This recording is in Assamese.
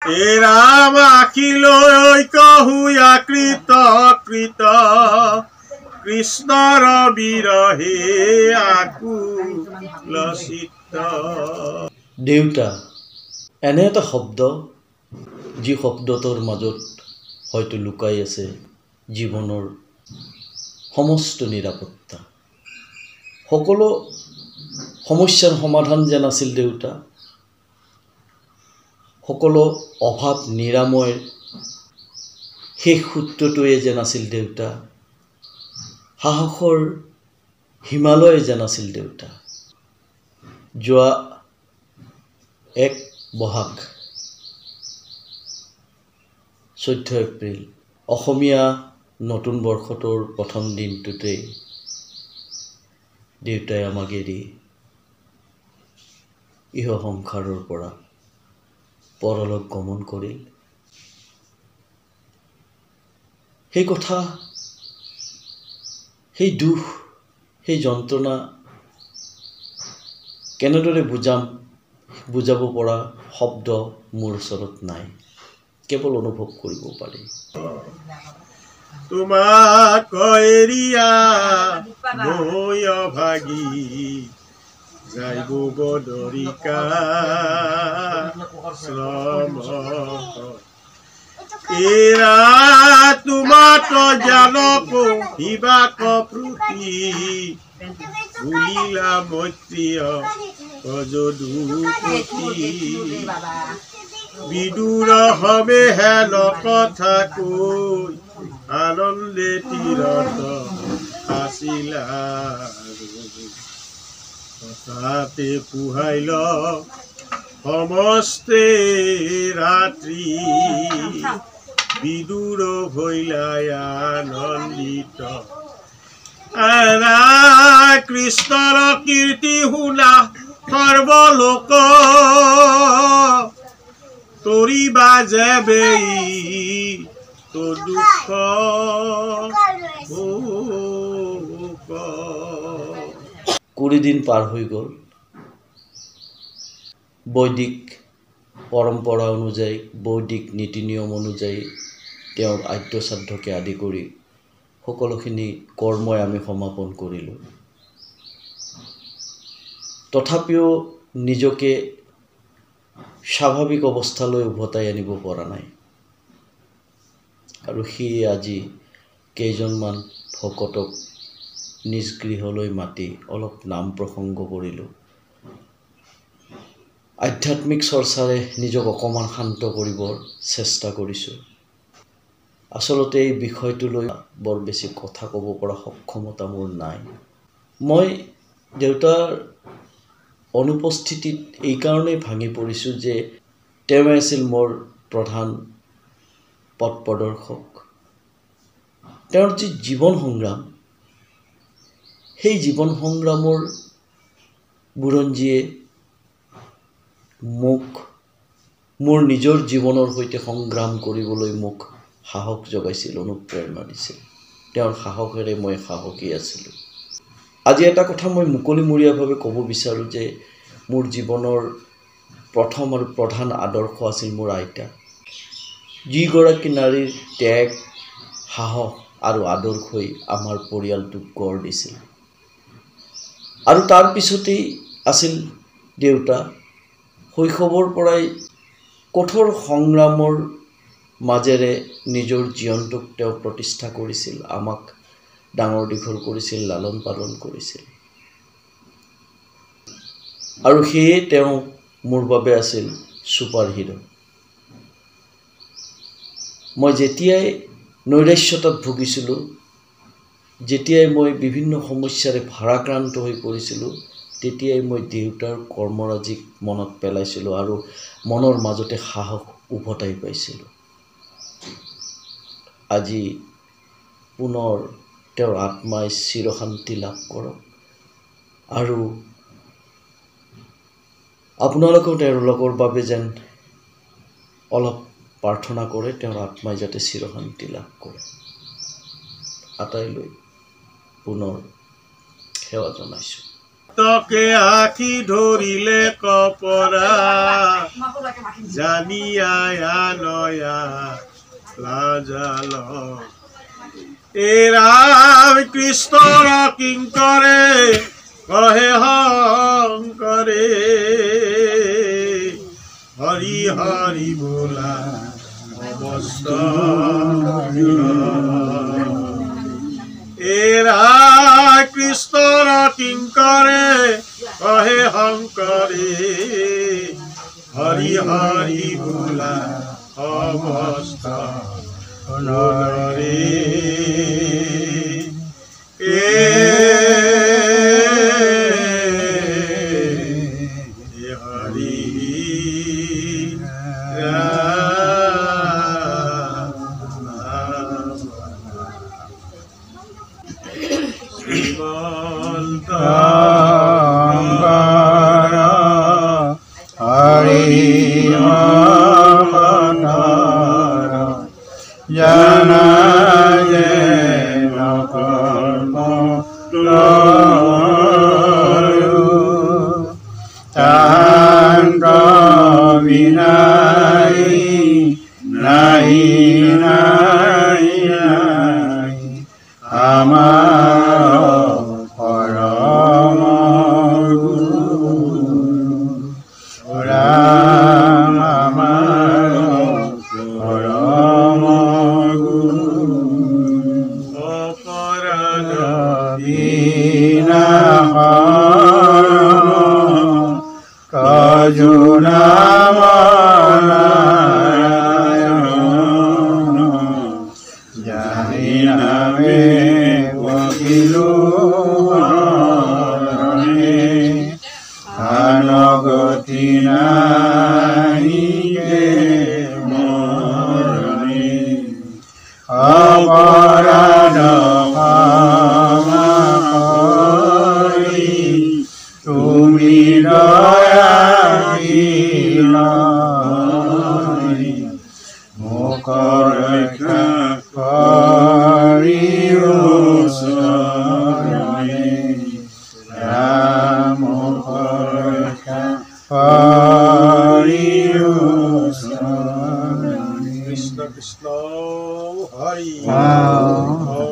ৰাম আখিলৈ কহুয়া কৃত কৃত কৃষ্ণৰ বিৰহে আকুল চিত্ত। দেউতা এনে এটা শব্দ যি শব্দটোৰ মাজত হয়তো লুকাই আছে জীৱনৰ সমস্ত নিৰাপত্তা। সকলো সমস্যাৰ সমাধান যেন আছিল দেউতা। সকলো অভাৱ নিৰাময়ৰ শেষ সূত্ৰটোৱে যেন আছিল দেউতা। সাহসৰ হিমালয় যেন আছিল দেউতা। যোৱা 1 বহাগ 14 এপ্ৰিল অসমীয়া নতুন বৰ্ষটোৰ প্ৰথম দিনটোতে দেউতাই আমাক এৰি ইহ সংসাৰৰ পৰা পৰলোক গমন কৰিল। সেই কথা, সেই দুখ, সেই যন্ত্ৰণা কেনেদৰে বুজাব পৰা শব্দ মোৰ ওচৰত নাই, কেৱল অনুভৱ কৰিব পাৰি। তোমাক এৰিয়া মই অভাগী যাইব বদৰিকা শ্ৰম এৰা তোমাত জানক শিবাক প্ৰতি বুলিলা মৈত্ৰীয় যদুপতি বিদুৰ হমে হেন কথা কৈ আনন্দে তীৰত আছিলা তাতে পুহাইল সমস্তে ৰাত্ৰি বিদুৰ ভৈলাই আনন্দিত কৃষ্ণৰ কীৰ্তি শুনা সৰ্বলোক তৰিবা যেবেই তো দুখ 20 দিন পাৰ হৈ গ'ল। বৈদিক পৰম্পৰা অনুযায়ী, বৈদিক নীতি নিয়ম অনুযায়ী তেওঁৰ আদ্য শ্ৰাদ্ধকে আদি কৰি সকলোখিনি কৰ্মই আমি সমাপন কৰিলোঁ। তথাপিও নিজকে স্বাভাৱিক অৱস্থালৈ উভতাই আনিব পৰা নাই। আৰু সেয়ে আজি কেইজনমান ভকতক নিজ গৃহলৈ মাতি অলপ নাম প্ৰসংগ কৰিলোঁ। আধ্যাত্মিক চৰ্চাৰে নিজক অকণমান শান্ত কৰিবৰ চেষ্টা কৰিছোঁ। আচলতে এই বিষয়টোলৈ বৰ বেছি কথা ক'ব পৰা সক্ষমতা মোৰ নাই। মই দেউতাৰ অনুপস্থিতিত এইকাৰণেই ভাঙি পৰিছোঁ যে তেওঁ আছিল মোৰ প্ৰধান পথ প্ৰদৰ্শক। তেওঁৰ যি জীৱন সংগ্ৰাম, সেই জীৱন সংগ্ৰামৰ বুৰঞ্জীয়ে মোৰ নিজৰ জীৱনৰ সৈতে সংগ্ৰাম কৰিবলৈ মোক সাহস যোগাইছিল, অনুপ্ৰেৰণা দিছিল। তেওঁৰ সাহসেৰে মই সাহসী আছিলোঁ। আজি এটা কথা মই মুকলিমূৰীয়াভাৱে ক'ব বিচাৰোঁ যে মোৰ জীৱনৰ প্ৰথম আৰু প্ৰধান আদৰ্শ আছিল মোৰ আইতা, যিগৰাকী নাৰীৰ ত্যাগ, সাহস আৰু আদৰ্শই আমাৰ পৰিয়ালটোক গঢ় দিছিল। আৰু তাৰ পিছতেই আছিল দেউতা। শৈশৱৰ পৰাই কঠোৰ সংগ্ৰামৰ মাজেৰে নিজৰ জীৱনটোক তেওঁ প্ৰতিষ্ঠা কৰিছিল, আমাক ডাঙৰ দীঘল কৰিছিল, লালন পালন কৰিছিল। আৰু সেয়ে তেওঁ মোৰ বাবে আছিল ছুপাৰ হিৰো। মই যেতিয়াই নৈৰাশ্যতাত ভুগিছিলোঁ, যেতিয়াই মই বিভিন্ন সমস্যাৰে ভাৰাক্ৰান্ত হৈ পৰিছিলোঁ, তেতিয়াই মই দেউতাৰ কৰ্মৰাজিক মনত পেলাইছিলোঁ আৰু মনৰ মাজতে সাহস উভতাই পাইছিলোঁ। আজি পুনৰ তেওঁৰ আত্মাই চিৰশান্তি লাভ কৰক আৰু আপোনালোকেও তেওঁলোকৰ বাবে যেন অলপ প্ৰাৰ্থনা কৰে, তেওঁৰ আত্মাই যাতে চিৰশান্তি লাভ কৰে। আটাইলৈ পুনৰ সেৱা জনাইছোঁ। ভক্তকে আঁকি ধৰিলে কপৰা জানিয়া নয়া লাজাল ৰাম কৃষ্ণৰ কিংকৰে কহে শংকৰে হৰি হৰি বোলা সমস্ত কৃষ্ণৰ কিংকৰে কহে শংকৰে হৰি হৰি বোলা সমস্ত নৰে হৰি Krishna Hari Hare